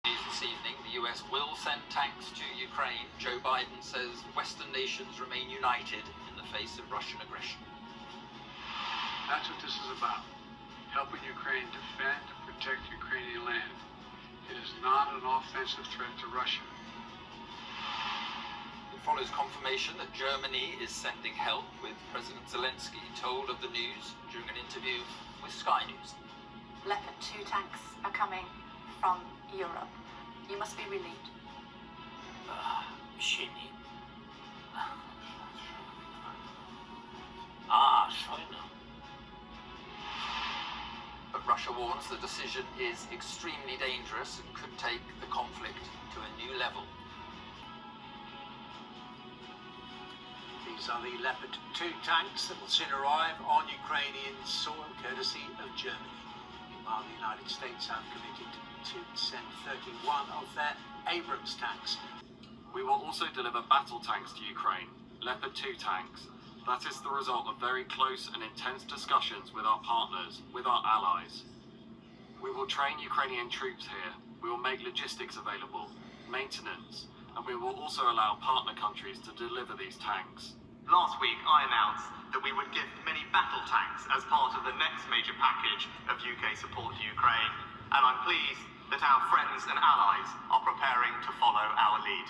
This evening, the US will send tanks to Ukraine. Joe Biden says Western nations remain united in the face of Russian aggression. That's what this is about. Helping Ukraine defend and protect Ukrainian land. It is not an offensive threat to Russia. It follows confirmation that Germany is sending help, with President Zelensky told of the news during an interview with Sky News. Leopard 2 tanks are coming from Europe. You must be relieved. Ще ні. Щойно. But Russia warns the decision is extremely dangerous and could take the conflict to a new level. These are the Leopard 2 tanks that will soon arrive on Ukrainian soil, courtesy of Germany. Meanwhile, the United States have committed to send 31 of their Abrams tanks. We will also deliver battle tanks to Ukraine, Leopard 2 tanks. That is the result of very close and intense discussions with our partners, with our allies. We will train Ukrainian troops here. We will make logistics available, maintenance, and we will also allow partner countries to deliver these tanks. Last week, I announced that we would give many battle tanks as part of the next major package of UK support to Ukraine, and I'm pleased that our friends and allies are preparing to follow our lead.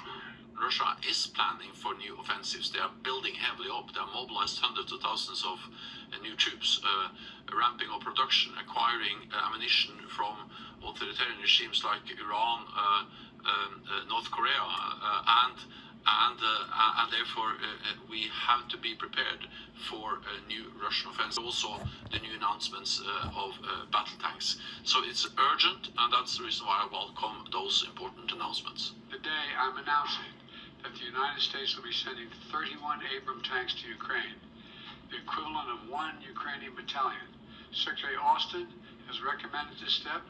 Russia is planning for new offensives. They are building heavily up. They have mobilized hundreds of thousands of new troops, ramping up production, acquiring ammunition from authoritarian regimes like Iran, North Korea, and therefore we have to be prepared for a new Russian offensive. Also, the new announcements of battle tanks. So it's urgent, and that's the reason why I welcome those important announcements. Today, I'm announcing that the United States will be sending 31 Abrams tanks to Ukraine, the equivalent of 1 Ukrainian battalion. Secretary Austin has recommended this step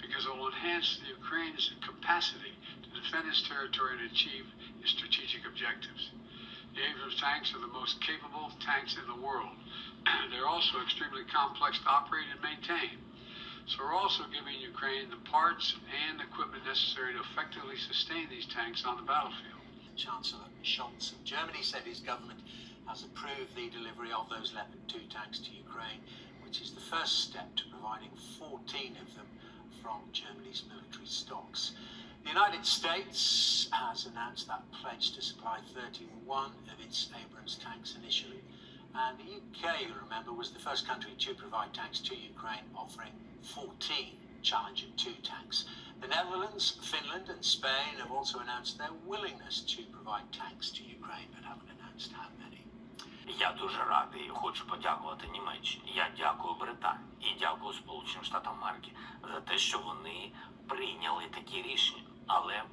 because it will enhance the Ukraine's capacity to defend its territory and achieve its strategic objectives. The Abrams tanks are the most capable tanks in the world. They're also extremely complex to operate and maintain. So we're also giving Ukraine the parts and equipment necessary to effectively sustain these tanks on the battlefield. Chancellor Scholz of Germany said his government has approved the delivery of those Leopard 2 tanks to Ukraine, which is the first step to providing 14 of them from Germany's military stocks. The United States has announced that pledge to supply 31 of its Abrams tanks initially, and the UK, you remember, was the first country to provide tanks to Ukraine, offering 14 Challenger 2 tanks. The Netherlands, Finland and Spain have also announced their willingness to provide tanks to Ukraine, but haven't announced how many. Я дуже радий і хочу подякувати Німеччині. Я дякую Британії і дякую Сполученим Штатам Америки за те, що вони прийняли такі рішення. Але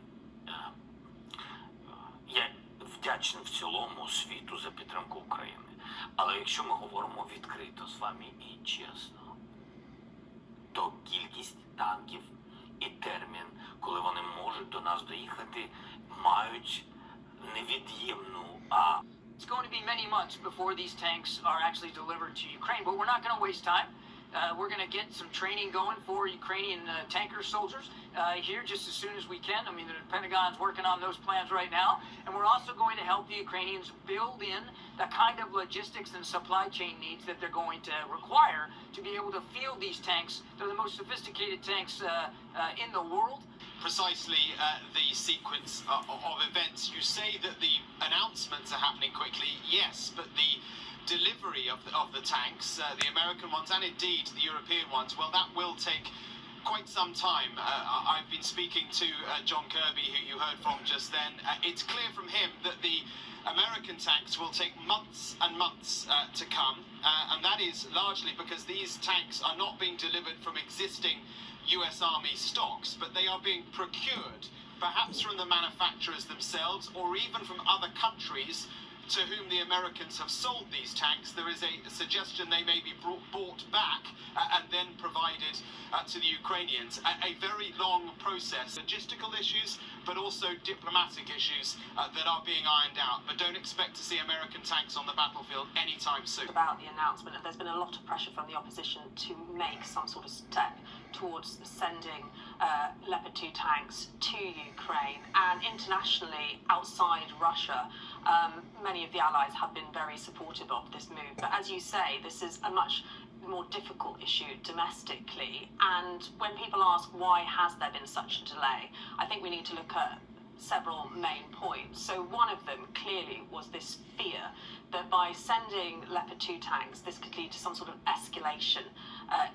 я вдячний в цілому світу за підтримку України. Але якщо ми говоримо відкрито з вами і чесно, то кількість танків і термін, коли вони можуть до нас доїхати, мають невід'ємну, It's going to be many months before these tanks are actually delivered to Ukraine, but we're not going to waste time. We're going to get some training going for Ukrainian tanker soldiers here just as soon as we can. I mean, the Pentagon's working on those plans right now. And we're also going to help the Ukrainians build in the kind of logistics and supply chain needs that they're going to require to be able to field these tanks. They're the most sophisticated tanks in the world. Precisely the sequence of events. You say that the announcements are happening quickly, yes, but the delivery of the tanks, the American ones and indeed the European ones, well, that will take quite some time. I've been speaking to John Kirby, who you heard from just then. It's clear from him that the American tanks will take months and months to come, and that is largely because these tanks are not being delivered from existing US Army stocks, but they are being procured, perhaps from the manufacturers themselves or even from other countries to whom the Americans have sold these tanks. There is a suggestion they may be bought back and then provided to the Ukrainians. A very long process. Logistical issues, but also diplomatic issues that are being ironed out. But don't expect to see American tanks on the battlefield anytime soon. About the announcement, and there's been a lot of pressure from the opposition to make some sort of step towards sending Leopard 2 tanks to Ukraine, and internationally, outside Russia, many of the allies have been very supportive of this move. But as you say, this is a much more difficult issue domestically, and when people ask why has there been such a delay, I think we need to look at several main points. So one of them clearly was this fear that by sending Leopard 2 tanks, this could lead to some sort of escalation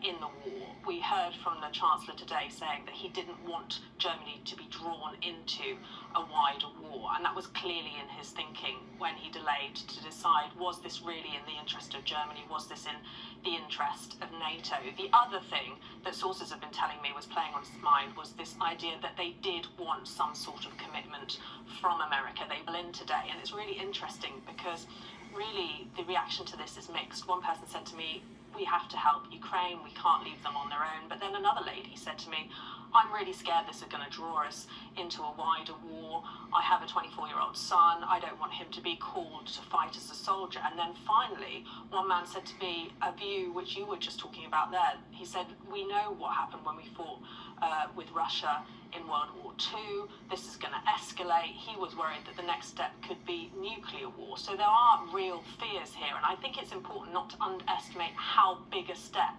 in the war. We heard from the Chancellor today saying that he didn't want Germany to be drawn into a wider war, and that was clearly in his thinking when he delayed to decide, was this really in the interest of Germany, was this in the interest of NATO? The other thing that sources have been telling me was playing on his mind was this idea that they did want some sort of commitment from America. They will in today, and it's really interesting because really the reaction to this is mixed. One person said to me, we have to help Ukraine, we can't leave them on their own. But then another lady said to me, I'm really scared this is going to draw us into a wider war. I have a 24-year-old son. I don't want him to be called to fight as a soldier. And then finally, one man said to me a view which you were just talking about there. He said, we know what happened when we fought with Russia in World War II. This is going to escalate. He was worried that the next step could be nuclear war. So there are real fears here. And I think it's important not to underestimate how big a step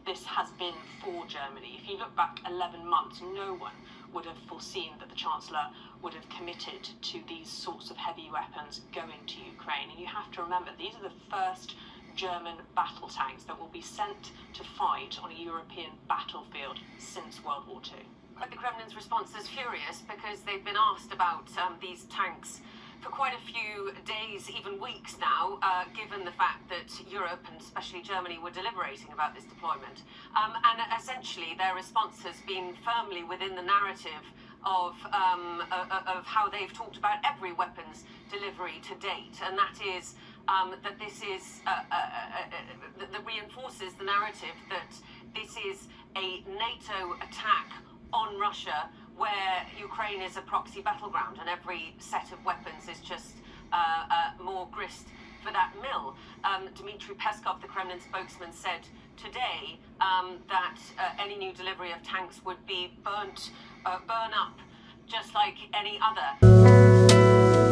this has been for Germany. If you look back 11 months, no one would have foreseen that the Chancellor would have committed to these sorts of heavy weapons going to Ukraine. And you have to remember, these are the first German battle tanks that will be sent to fight on a European battlefield since World War II. But the Kremlin's response is furious because they've been asked about these tanks for quite a few days, even weeks now, given the fact that Europe and especially Germany were deliberating about this deployment. And essentially their response has been firmly within the narrative of how they've talked about every weapons delivery to date, and that is that this is that reinforces the narrative that this is a NATO attack on Russia, where Ukraine is a proxy battleground, and every set of weapons is just more grist for that mill. Dmitry Peskov, the Kremlin spokesman, said today that any new delivery of tanks would be burn up just like any other.